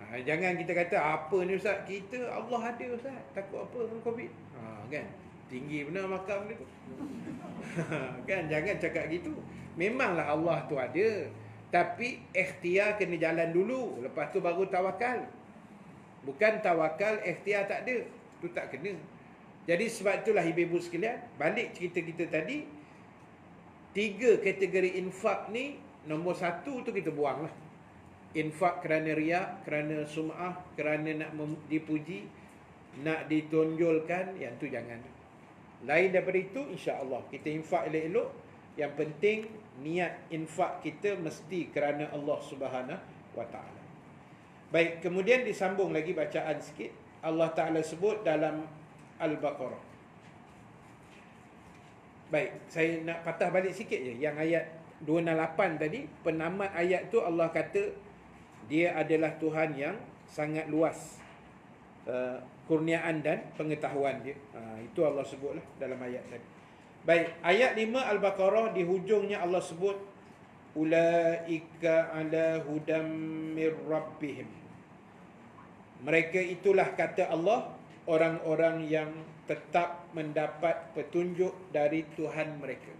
[SPEAKER 1] Jangan kita kata apa ni Ustaz, kita Allah ada Ustaz, takut apa dengan COVID. Kan, tinggi benar makam dia tu. Kan, jangan cakap gitu. Memanglah Allah tu ada, tapi ikhtiar kena jalan dulu, lepas tu baru tawakal. Bukan tawakal, ikhtiar tak ada. Itu tak kena. Jadi sebab itulah ibu-ibu sekalian, balik cerita kita tadi, 3 kategori infak ni, nombor 1 tu kita buang lah. Infak kerana riak, kerana sum'ah, kerana nak dipuji, nak ditonjolkan, yang tu jangan. Lain daripada itu, insya-Allah kita infak elok-elok. Yang penting niat infak kita mesti kerana Allah Subhanahu wa taala. Baik, kemudian disambung lagi bacaan sikit. Allah Taala sebut dalam Al-Baqarah. Baik, saya nak patah balik sikit je yang ayat 268 tadi. Penamat ayat tu Allah kata dia adalah Tuhan yang sangat luas kurniaan dan pengetahuan dia. Itu Allah sebutlah dalam ayat tadi. Baik, ayat 5 Al-Baqarah di hujungnya Allah sebut ulaika ala hudam mir rabbihim. Mereka itulah kata Allah orang-orang yang tetap mendapat petunjuk dari Tuhan mereka.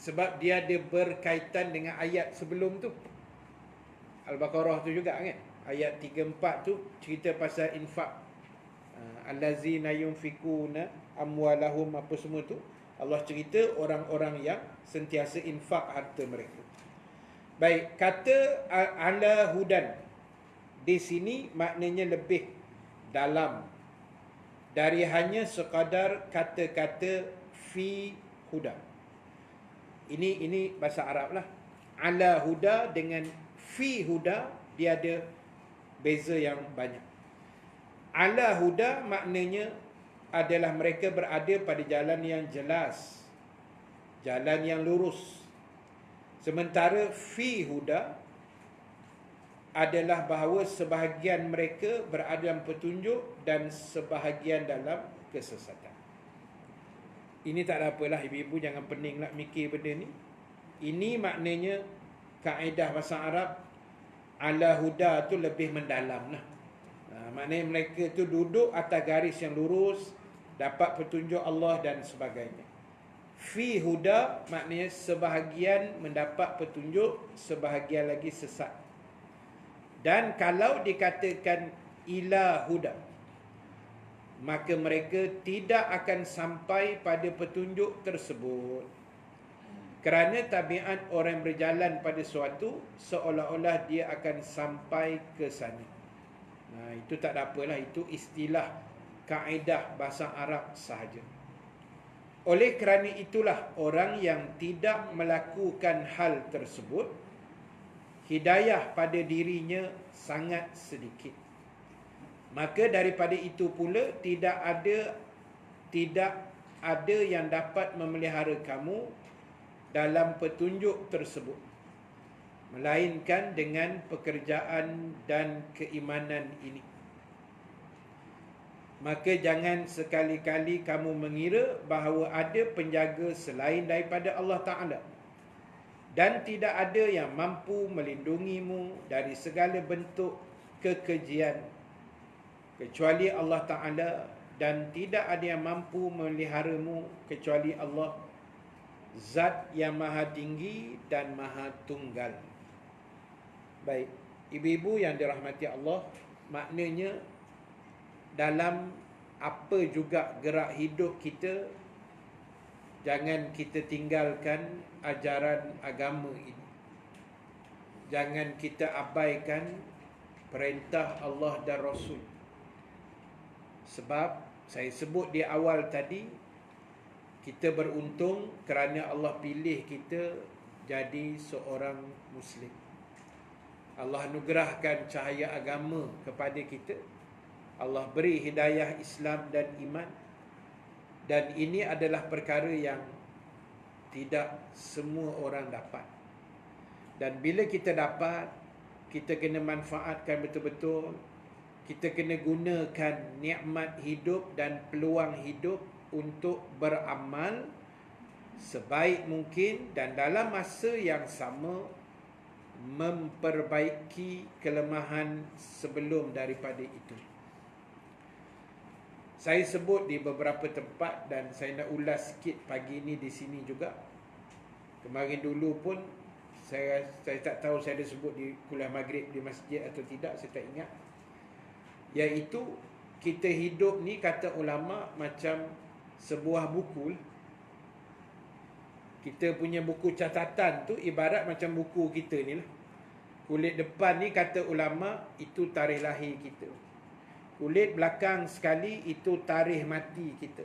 [SPEAKER 1] Sebab dia ada berkaitan dengan ayat sebelum tu. Al-Baqarah tu juga kan. Ayat 3-4 tu cerita pasal infak. Allazina yunfikuna amwalahum apa semua tu. Allah cerita orang-orang yang sentiasa infak harta mereka. Baik, kata ala hudan di sini maknanya lebih dalam dari hanya sekadar kata-kata fi huda. Ini bahasa Arab lah. Ala huda dengan fi huda dia ada beza yang banyak. Ala huda maknanya adalah mereka berada pada jalan yang jelas, jalan yang lurus. Sementara fi huda adalah bahawa sebahagian mereka berada dalam petunjuk dan sebahagian dalam kesesatan. Ini tak ada apalah, ibu-ibu jangan pening nak mikir benda ni. Ini maknanya kaedah bahasa Arab ala huda tu lebih mendalam lah. Maknanya mereka tu duduk atas garis yang lurus, dapat petunjuk Allah dan sebagainya. Fi huda maknanya sebahagian mendapat petunjuk, sebahagian lagi sesat. Dan kalau dikatakan ila huda, maka mereka tidak akan sampai pada petunjuk tersebut. Kerana tabiat orang berjalan pada suatu seolah-olah dia akan sampai ke sana. Itu tak ada apalah, itu istilah kaedah bahasa Arab sahaja. Oleh kerana itulah orang yang tidak melakukan hal tersebut, hidayah pada dirinya sangat sedikit. Maka daripada itu pula tidak ada yang dapat memelihara kamu dalam petunjuk tersebut, melainkan dengan pekerjaan dan keimanan ini. Maka jangan sekali-kali kamu mengira bahawa ada penjaga selain daripada Allah Ta'ala. Dan tidak ada yang mampu melindungimu dari segala bentuk kekejian kecuali Allah Ta'ala, dan tidak ada yang mampu memeliharamu kecuali Allah, Zat yang maha tinggi dan maha tunggal. Baik, ibu-ibu yang dirahmati Allah, maknanya dalam apa juga gerak hidup kita, jangan kita tinggalkan ajaran agama ini. Jangan kita abaikan perintah Allah dan Rasul. Sebab saya sebut di awal tadi, kita beruntung kerana Allah pilih kita jadi seorang Muslim. Allah anugerahkan cahaya agama kepada kita. Allah beri hidayah Islam dan iman. Dan ini adalah perkara yang tidak semua orang dapat. Dan bila kita dapat, kita kena manfaatkan betul-betul. Kita kena gunakan nikmat hidup dan peluang hidup untuk beramal sebaik mungkin dan dalam masa yang sama memperbaiki kelemahan sebelum daripada itu. Saya sebut di beberapa tempat dan saya nak ulas sikit pagi ini di sini juga. Kemarin dulu pun Saya tak tahu saya ada sebut di kuliah maghrib di masjid atau tidak, saya tak ingat. Iaitu kita hidup ni, kata ulama, macam sebuah buku. Kita punya buku catatan tu ibarat macam buku kita ni lah. Kulit depan ni, kata ulama, itu tarikh lahir kita. Kulit belakang sekali itu tarikh mati kita.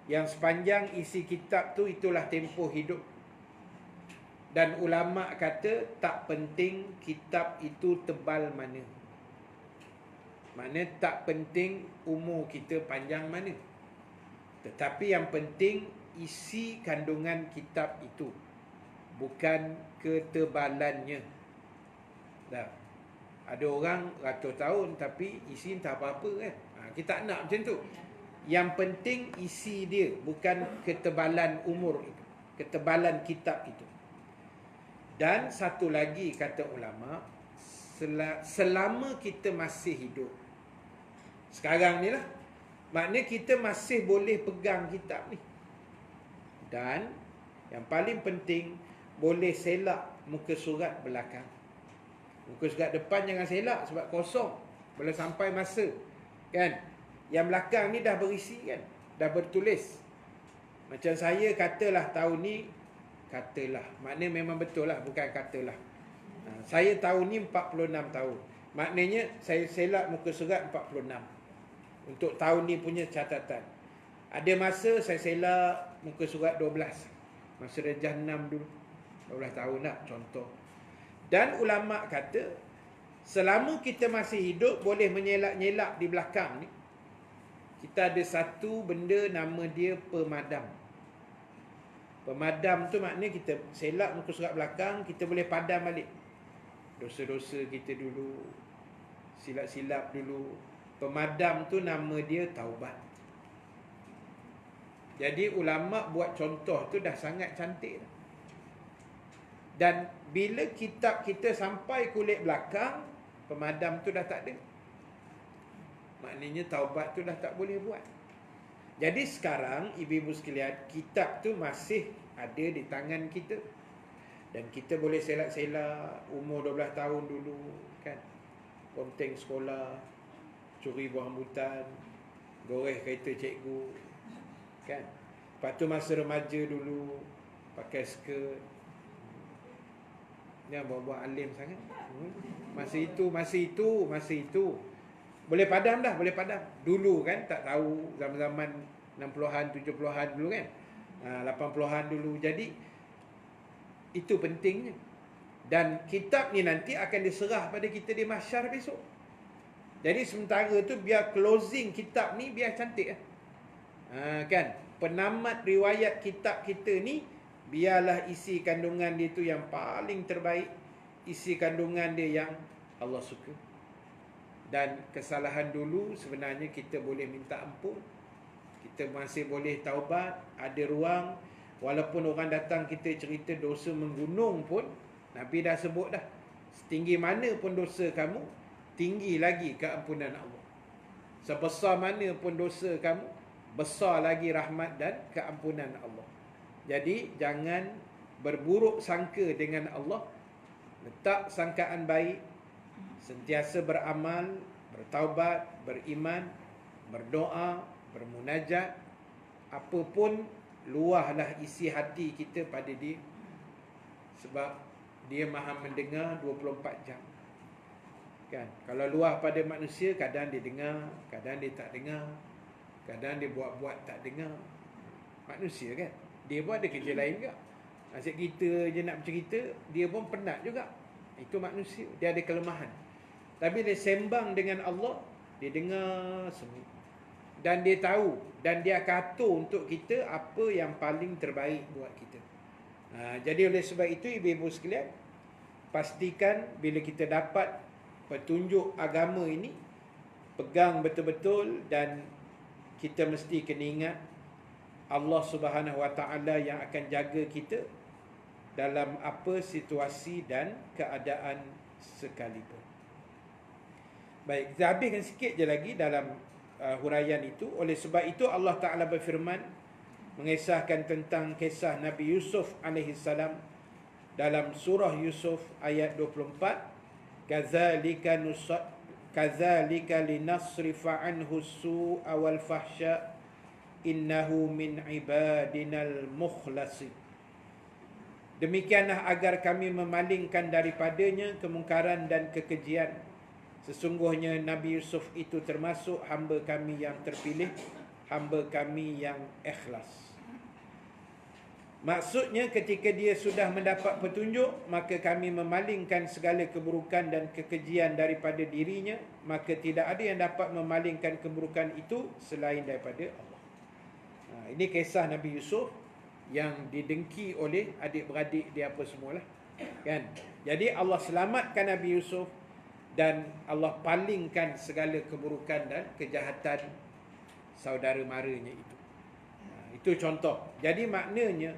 [SPEAKER 1] Yang sepanjang isi kitab tu itulah tempoh hidup. Dan ulama kata tak penting kitab itu tebal mana. Maknanya tak penting umur kita panjang mana. Tetapi yang penting isi kandungan kitab itu, bukan ketebalannya. Dah. Ada orang ratus tahun tapi isi entah apa-apa kan. Kita tak nak macam tu. Yang penting isi dia, bukan ketebalan umur itu, ketebalan kitab itu. Dan satu lagi kata ulama, selama kita masih hidup sekarang ni lah, maknanya kita masih boleh pegang kitab ni. Dan yang paling penting, boleh selak muka surat belakang. Muka surat depan jangan selak sebab kosong, boleh sampai masa kan. Yang belakang ni dah berisi kan, dah bertulis. Macam saya katalah tahun ni, katalah, maknanya memang betul lah, bukan katalah. Saya tahun ni 46 tahun. Maknanya saya selak muka surat 46 untuk tahun ni punya catatan. Ada masa saya selak muka surat 12, masa darjah 6 dulu, 12 tahun lah contoh. Dan ulama kata selama kita masih hidup boleh menyelak-nyelak di belakang ni. Kita ada satu benda nama dia pemadam. Pemadam tu maknanya kita selak muka surat belakang, kita boleh padam balik dosa-dosa kita dulu, silap-silap dulu. Pemadam tu nama dia taubat. Jadi ulama buat contoh tu dah sangat cantik. Dan bila kitab kita sampai kulit belakang, pemadam tu dah tak ada. Maknanya taubat tu dah tak boleh buat. Jadi sekarang ibu-ibu sekalian, kitab tu masih ada di tangan kita. Dan kita boleh selak-selak umur 12 tahun dulu kan. Ponteng sekolah, curi buah rambutan, goreh kereta cikgu kan. Lepas tu masa remaja dulu, pakai skirt. Jangan buat-buat alim sangat. Masa itu boleh padam dah, boleh padam. Dulu kan tak tahu, zaman-zaman 60-an, 70-an dulu kan. 80-an dulu. Jadi itu pentingnya. Dan kitab ni nanti akan diserah pada kita di mahsyar besok. Jadi sementara tu biar closing kitab ni biar cantik kan. Penamat riwayat kitab kita ni biarlah isi kandungan dia tu yang paling terbaik, isi kandungan dia yang Allah suka. Dan kesalahan dulu sebenarnya kita boleh minta ampun, kita masih boleh taubat, ada ruang. Walaupun orang datang kita cerita dosa menggunung pun, Nabi dah sebut dah, setinggi mana pun dosa kamu, tinggi lagi keampunan Allah. Sebesar mana pun dosa kamu, besar lagi rahmat dan keampunan Allah. Jadi jangan berburuk sangka dengan Allah. Letak sangkaan baik, sentiasa beramal, bertaubat, beriman, berdoa, bermunajat. Apapun, luahlah isi hati kita pada dia. Sebab dia maha mendengar 24 jam kan. Kalau luah pada manusia, kadang dia dengar, kadang dia tak dengar, kadang dia buat-buat tak dengar. Manusia kan, dia pun ada kerja lain juga. Asyik kita je nak bercerita, dia pun penat juga. Itu manusia, dia ada kelemahan. Tapi dia sembang dengan Allah, dia dengar semua. Dan dia tahu, dan dia akan atur untuk kita apa yang paling terbaik buat kita. Jadi oleh sebab itu ibu-ibu sekalian, pastikan bila kita dapat petunjuk agama ini, pegang betul-betul. Dan kita mesti kena ingat Allah Subhanahu Wa Taala yang akan jaga kita dalam apa situasi dan keadaan sekalipun. Baik, kita habiskan sikit je lagi dalam huraian itu. Oleh sebab itu Allah Ta'ala berfirman mengisahkan tentang kisah Nabi Yusuf alaihissalam dalam surah Yusuf ayat 24, kadzalika linasrifa anhu su'a wal fahsya innahu min ibadinal mukhlasin. Demikianlah agar kami memalingkan daripadanya kemungkaran dan kekejian. Sesungguhnya Nabi Yusuf itu termasuk hamba kami yang terpilih, hamba kami yang ikhlas. Maksudnya ketika dia sudah mendapat petunjuk, maka kami memalingkan segala keburukan dan kekejian daripada dirinya, maka tidak ada yang dapat memalingkan keburukan itu selain daripada Allah. Ini kisah Nabi Yusuf yang didengki oleh adik-beradik dia apa semualah. Kan? Jadi Allah selamatkan Nabi Yusuf dan Allah palingkan segala keburukan dan kejahatan saudara maranya itu. Itu contoh. Jadi maknanya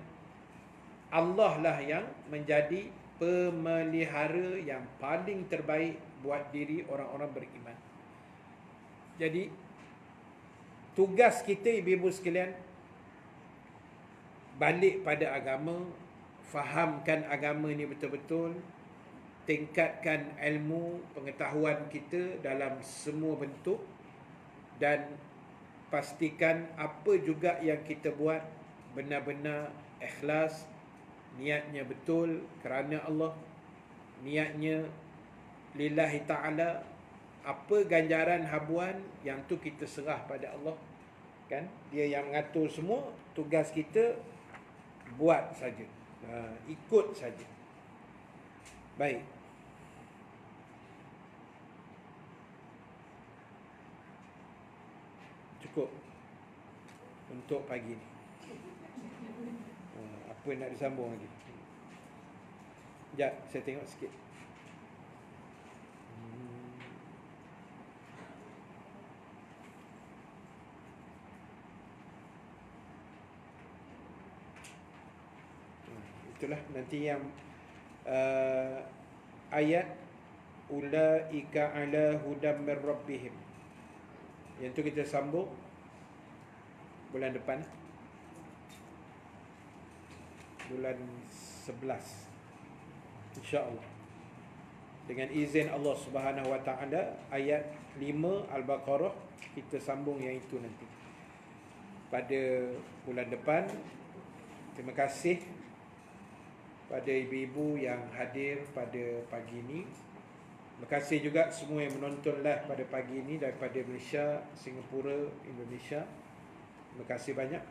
[SPEAKER 1] Allah lah yang menjadi pemelihara yang paling terbaik buat diri orang-orang beriman. Jadi tugas kita ibu-ibu sekalian, balik pada agama, fahamkan agama ni betul-betul, tingkatkan ilmu pengetahuan kita dalam semua bentuk, dan pastikan apa juga yang kita buat benar-benar ikhlas, niatnya betul kerana Allah, niatnya lillahi ta'ala. Apa ganjaran habuan yang tu kita serah pada Allah, kan? Dia yang mengatur semua, tugas kita buat saja, ikut saja. Baik. Cukup untuk pagi ni. Apa nak disambung lagi? Sekejap, saya tengok sikit. Itulah nanti yang ayat ulaika ala hudam mir rabbihim. Yang tu kita sambung bulan depan, bulan 11 insya-Allah, dengan izin Allah Subhanahu Wa Taala. Ayat 5 Al-Baqarah kita sambung yang itu nanti pada bulan depan. Terima kasih pada ibu-ibu yang hadir pada pagi ini. Terima kasih juga semua yang menonton live pada pagi ini daripada Malaysia, Singapura, Indonesia. Terima kasih banyak.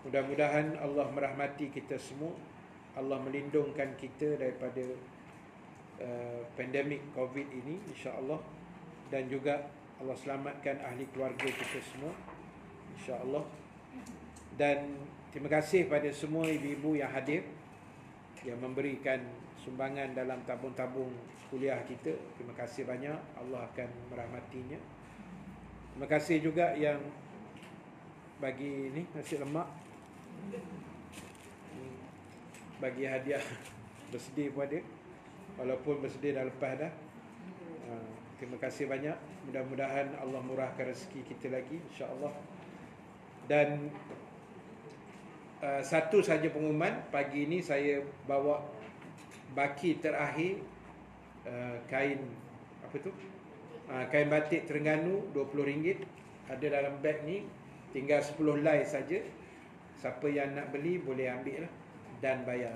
[SPEAKER 1] Mudah-mudahan Allah merahmati kita semua. Allah melindungkan kita daripada pandemik COVID ini, insya-Allah. Dan juga Allah selamatkan ahli keluarga kita semua, insya-Allah. Dan terima kasih pada semua ibu-ibu yang hadir, yang memberikan sumbangan dalam tabung-tabung kuliah kita. Terima kasih banyak. Allah akan merahmatinya. Terima kasih juga yang bagi ni nasi lemak, bagi hadiah bersedih pada, walaupun bersedih dah lepas dah. Terima kasih banyak. Mudah-mudahan Allah murahkan rezeki kita lagi, insya-Allah. Dan satu saja pengumuman, pagi ini saya bawa baki terakhir kain apa tu? Kain batik Terengganu RM20 ada dalam beg ni, tinggal 10 helai saja. Siapa yang nak beli boleh ambil lah dan bayar.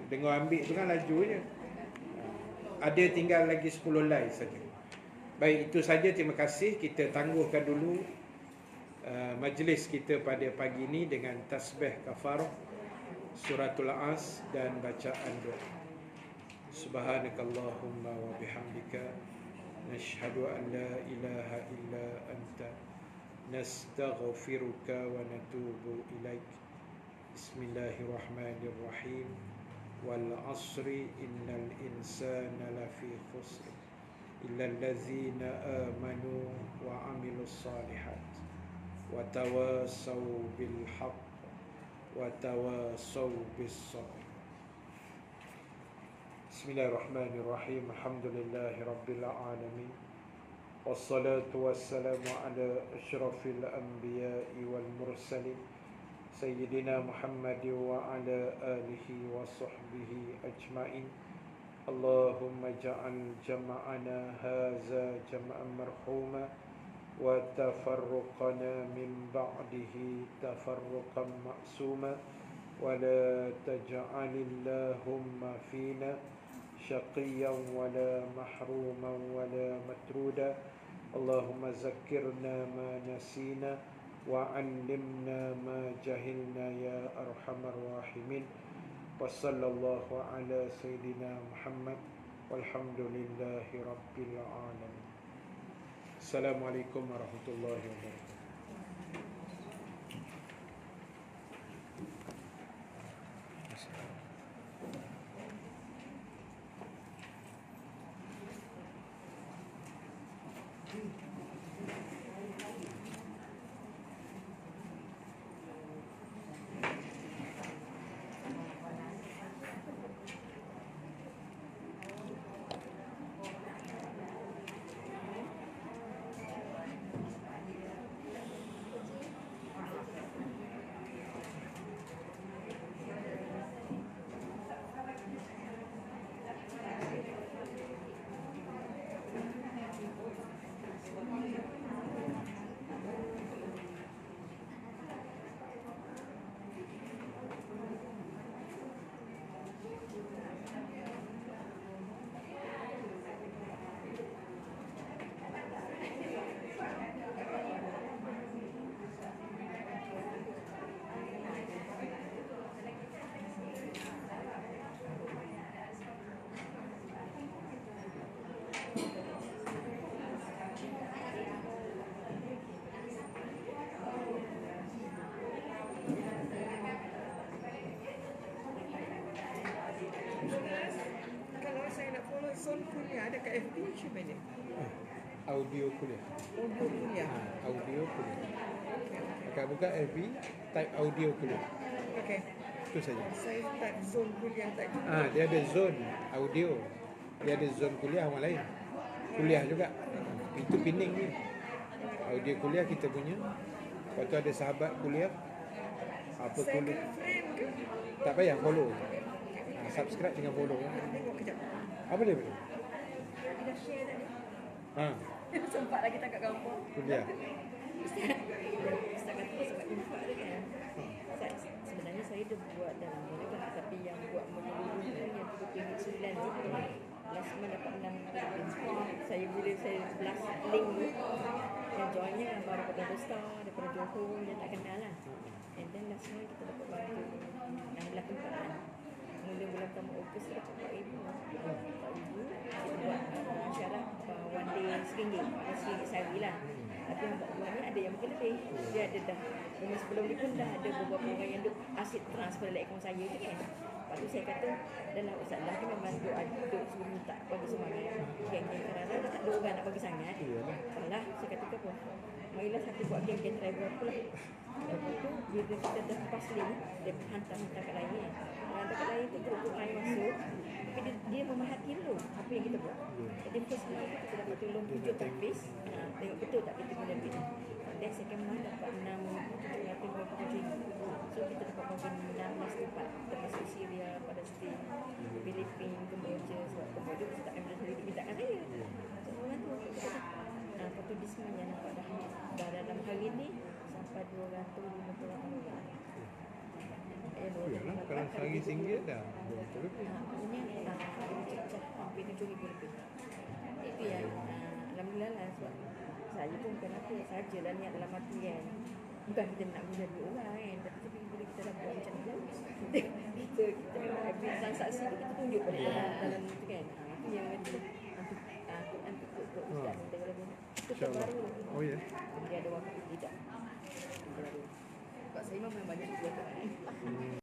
[SPEAKER 1] Dengar ambil tu kan laju je. Ada tinggal lagi 10 helai saja. Baik, itu saja. Terima kasih. Kita tangguhkan dulu majlis kita pada pagi ini dengan tasbih kafarah, suratul As dan bacaan doa. Subhanakallahumma wa bihamdika nashhadu an la ilaha illa anta nastaghfiruka wa natubu ilaik. Bismillahirrahmanirrahim. Wal asri innal insana lafi khusr illa allazina amanu wa amilus salihat wa tawasaw bil haqq wa tawasaw bis sabr. Bismillahirrahmanirrahim. Alhamdulillahi rabbil alamin. Wassalatu wassalamu ala asyrafil anbiya'i wal mursalin سيدنا محمد وعلى آله وصحبه أجمعين. اللهم اجعل جمعنا هذا جمعا مرحوما وتفرقنا من بعده تفرقا معصوما ولا تجعل اللهم فينا شقيا ولا محروما ولا مترودا. اللهم ذكرنا ما نسينا وعلمنا ما جهلنا يا أرحم الراحمين. وصلى الله على سيدنا محمد والحمد لله رب العالمين. السلام عليكم ورحمة الله وبركاته.
[SPEAKER 2] Kalau saya nak follow Zon kuliah ada kat FB macam mana?
[SPEAKER 1] Audio kuliah.
[SPEAKER 2] Audio kuliah.
[SPEAKER 1] Audio kuliah. Akan buka FB, type audio kuliah.
[SPEAKER 2] Okey.
[SPEAKER 1] Itu saja.
[SPEAKER 2] Saya type Zon kuliah tadi.
[SPEAKER 1] Dia ada zone audio. Dia ada zone kuliah yang lain. Kuliah juga. Itu pining ni. Audio kuliah kita punya. Lepas tu ada sahabat kuliah. Apa
[SPEAKER 2] Saya
[SPEAKER 1] kuliah?
[SPEAKER 2] kena friend ke?
[SPEAKER 1] Tak payah follow. Subscribe dengan follow.
[SPEAKER 2] Tengok kejap.
[SPEAKER 1] Apa dia boleh?
[SPEAKER 2] Kita dah share tadi. Sempat lagi tak kat gambar.
[SPEAKER 1] Kuliah.
[SPEAKER 3] Ustaz kata sebab infak dia kan. Sebenarnya saya dah buat dalam ni kan, tapi yang buat menyeluruh tu yang 39 tu last month dapat 6. Saya bila saya blast link tu yang joinnya kan baru daripada Dostar, daripada Johor yang tak kenal lah. And then last month kita dapat bantu 16 tempat. Mula bulan pertama Ogos kita dapat 4,000. 4,000 kita buat syarat one day RM1 sehari lah. Tapi yang buat ni ada yang mungkin lebih. Dia ada dah. Dengan sebelum ni pun dah ada beberapa orang yang duk asyik transfer dalam akaun saya tu kan. Lepas tu saya kata, dah lah Ustaz lah ni memang duk suruh minta bagi semangat. Geng-geng kerana dah tak ada orang nak bagi sangat. Salah, saya kata ke apa? Marilah satu buat geng-geng travel pula. Lepas tu, bila kita dah lepas link, dia hantar-hantar kat lain kan. Hantar kat lain tu grup-grup lain masuk. Tapi dia memerhati dulu apa yang kita buat. Jadi first month tu kita dapat tolong 7 tapis. Tengok betul tak kita guna duit. Dan second month dapat 6,757. So kita dapat bagi 16 tempat. Termasuk Syria, Palestin, Filipin, Kemboja. Sebab Kemboja kita tak ambil sendiri mintakan saya. So orang tu kita kata. Lepas tu di semua yang nampak dah dalam hari ni sampai 258 orang.
[SPEAKER 1] Yalah, kalau sehari RM1 dah 200 lebih.
[SPEAKER 3] Maksudnya ada cecah hampir 7,000 lebih. Itu yang alhamdulillah lah sebab saya pun bukan apa sajalah niat dalam hati kan. Bukan kita nak guna duit orang kan. Tapi bila kita dah buat macam tu kita every transaksi tu kita tunjuk pada dalam tu kan. Itu yang kata Quran tu kod ustaz kita kalau guna. Itu terbaru.
[SPEAKER 1] Oh ya.
[SPEAKER 3] Dia ada waktu tidak. Sebab saya memang banyak buat kan.